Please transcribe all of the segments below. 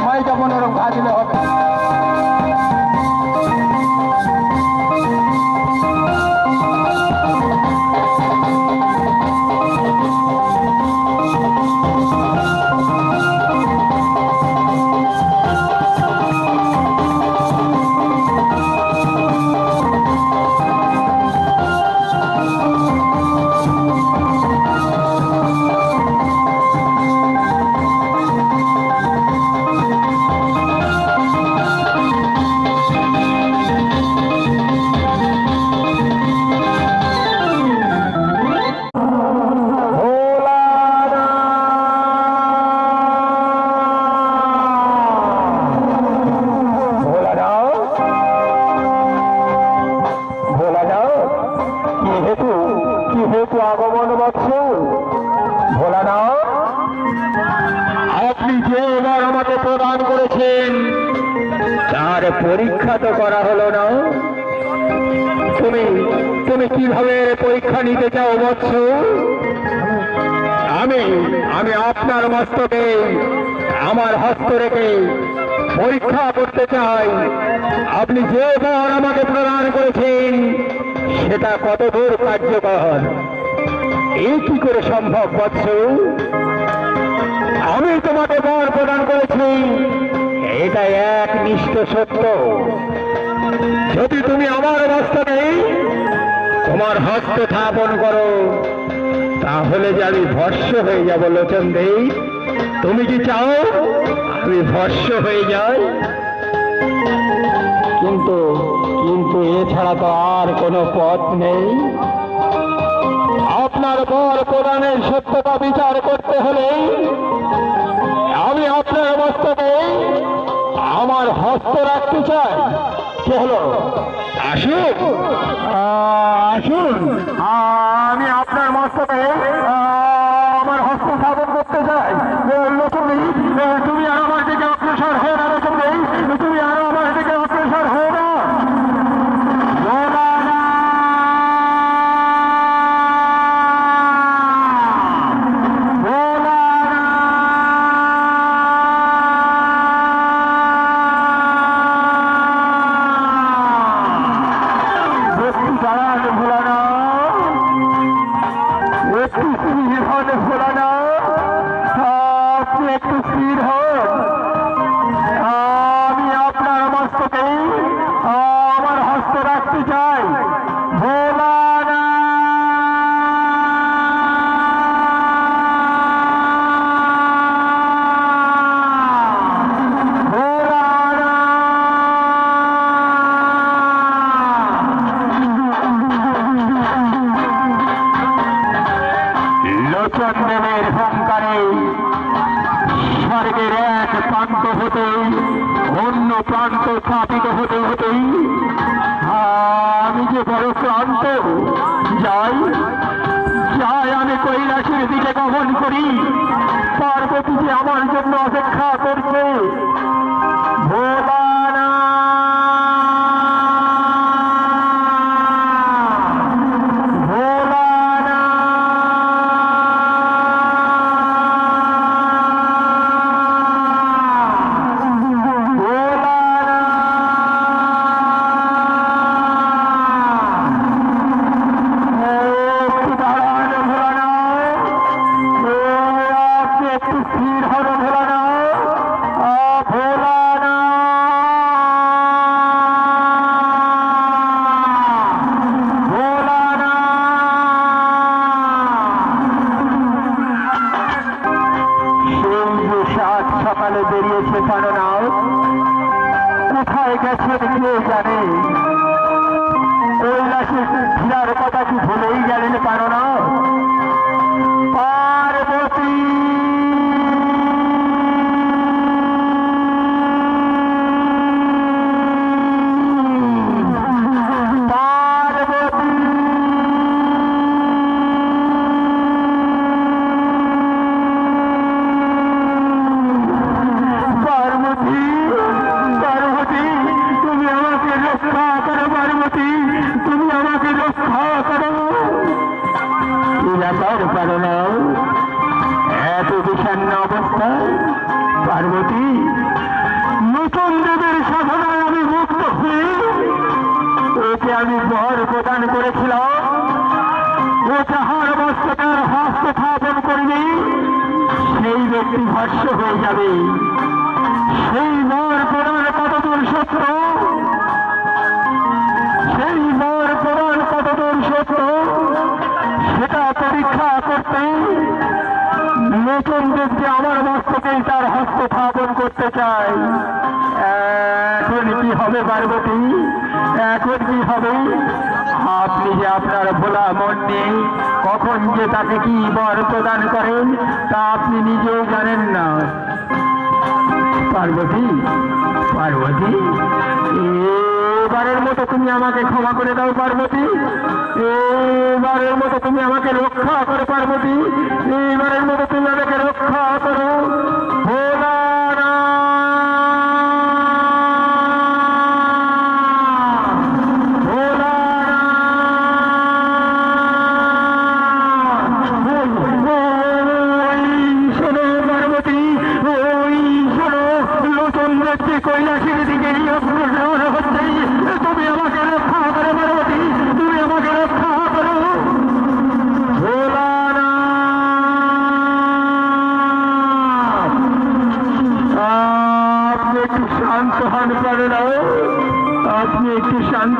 মাইকা মনোরম ভাজিলে হবে। তো করা হলো না। তুমি তুমি কিভাবে পরীক্ষা নিতে চাও বৎস? আমি আমি আপনার মস্তকে আমার হস্ত রেখে পরীক্ষা করতে চাই আপনি যে বর আমাকে প্রদান করেছেন সেটা কত দূর কার্যকর। এই কি করে সম্ভব বৎস? আমি তোমাকে বর প্রদান করেছি, এটা একনিষ্ঠ সত্য। যদি তুমি আমার মস্তকে তোমার হস্ত স্থাপন করো তাহলে যে আমি ভস্য হয়ে যাব লোচন দেই। তুমি কি চাও আমি ভস্য হয়ে যাই? কিন্তু কিন্তু এছাড়া তো আর কোনো পথ নেই। আপনার বর প্রদানের সত্যতা বিচার করতে হলে আমি আপনার মস্তকে আমার হস্ত রাখতে চাই। কি হলো? আসুন আসুন, আমি আপনার মস্তকে আমার হস্ত স্থাপন করতে চাই। তুমি আর আমার দিকে অগ্রসর হয়ে না, তুমি আরো আমার দিকে অগ্রসর হয়ে না। চন্দনের হুঙ্কারে স্বর্গের এক প্রান্ত হতে অন্য প্রান্ত স্থাপিত হতে হতেই আমি যে বড় ক্লান্ত। যাই যাই, আমি কৈলাসের দিকে গমন করি। পার্বতী যে আমার জন্য অপেক্ষা করছে। ভোলানা কোথায় গেছেন কেউ জানে? কৈলাসে ফিরার কথা কি ভুলেই গেলেন পারো না? পার্বতী এত বিষণ্ণ অবস্থায় পার্বতী নতুন দেবের সাধনায় আমি মুক্ত হয়ে ওকে আমি বর প্রদান করেছিলাম। ও যাহার মস্তকের হস্ত স্থাপন করবে সেই ব্যক্তি ভস্য হয়ে যাবে। সেই বর প্রদান কতদূর সত্য, সেই বর প্রদান কতদূর সত্য সেটা পরীক্ষা করতে নতুন ব্যক্তি আমার মস্তকে তার হস্ত স্থাপন করতে চায়। এখন কি হবে পার্বতী? এখন কি হবে? আপনি যে আপনার ভোলা মন নিয়ে কখন যে তাকে কি বর প্রদান করেন তা আপনি নিজেও জানেন না। পার্বতী পার্বতী, এবারের মতো তুমি আমাকে ক্ষমা করে দাও পার্বতী। এবারের মতো তুমি আমাকে রক্ষা করো পার্বতী। এবারের মতো তুমি আমাকে রক্ষা করো। ভোলানাথ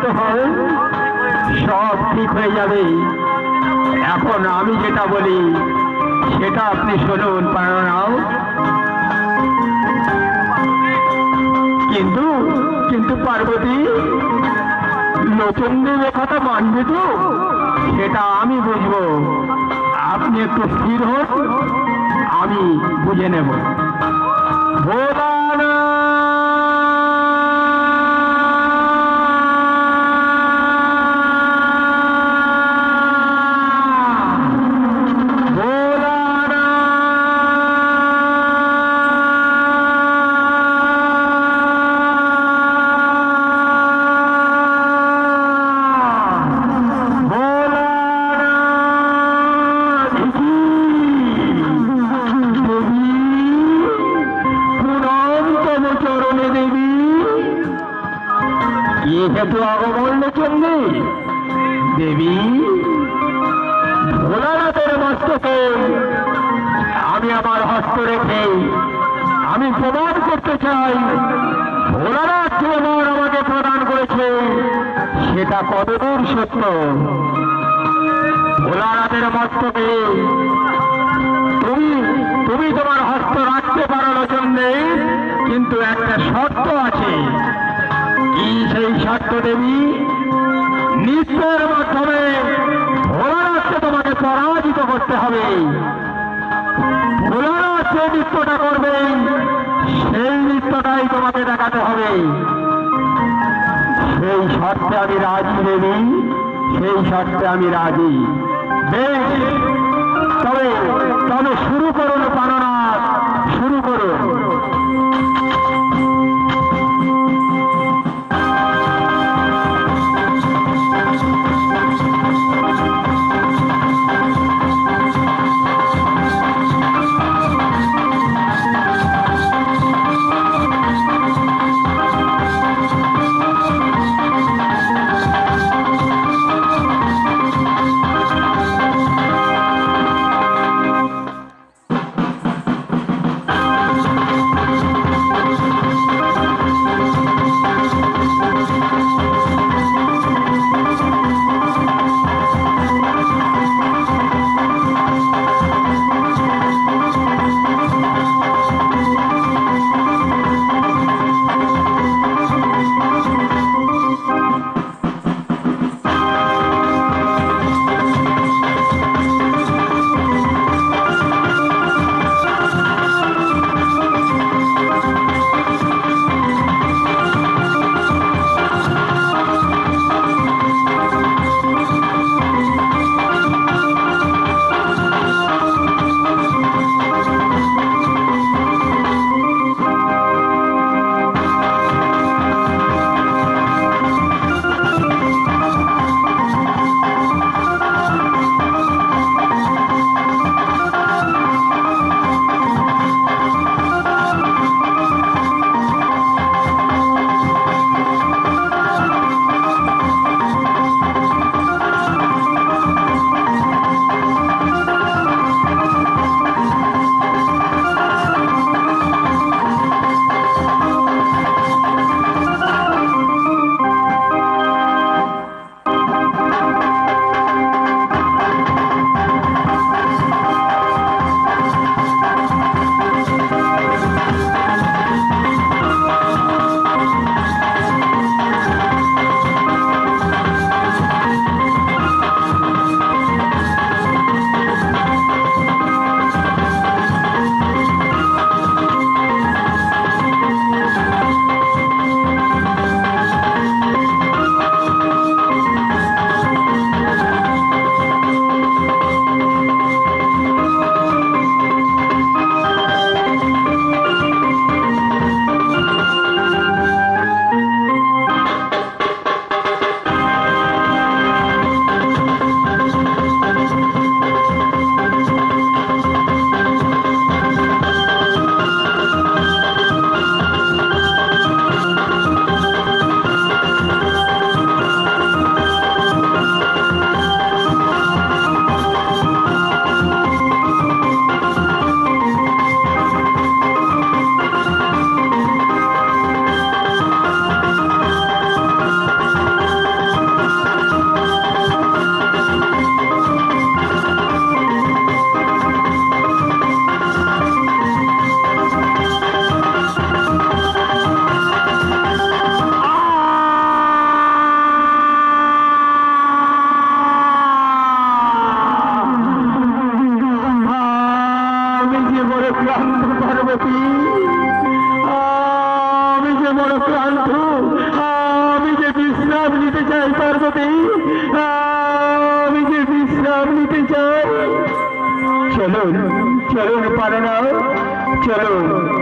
করতে হয় সব ঠিক হয়ে যাবে। এখন আমি যেটা বলি সেটা আপনি শুনুন প্রাণনাথ। কিন্তু কিন্তু পার্বতী, নতুন দেব কথা মানবে তো? সেটা আমি বুঝবো, আপনি একটু স্থির হন, আমি বুঝে নেব। ভোলানাথ যেহেতু আগমন চন্ডী দেবী, ভোলানাথের মস্তকে আমি আমার হস্ত রেখে আমি প্রমাণ করতে চাই ভোলানাথ যে বর আমাকে প্রদান করেছে সেটা কতদূর সত্য। ভোলানাথের মস্তকে তুমি তোমার হস্ত রাখতে পারো জন্যে, কিন্তু একটা শর্ত আছে। কি সেই শর্ত দেবী? নৃত্যের মাধ্যমে ভোলানাথকে তোমাকে পরাজিত করতে হবে। ভোলানাথ যে নৃত্যটা করবে সেই নৃত্যটাই তোমাকে দেখাতে হবে। সেই শর্তে আমি রাজি দেবী, সেই শর্তে আমি রাজি। বেশ, তবে তবে শুরু করুন প্রাণনাথ, শুরু করুন। প্রতি আমি যে বিশ্রাম নিতে চাই। চলুন চলুন পারে না, চলুন।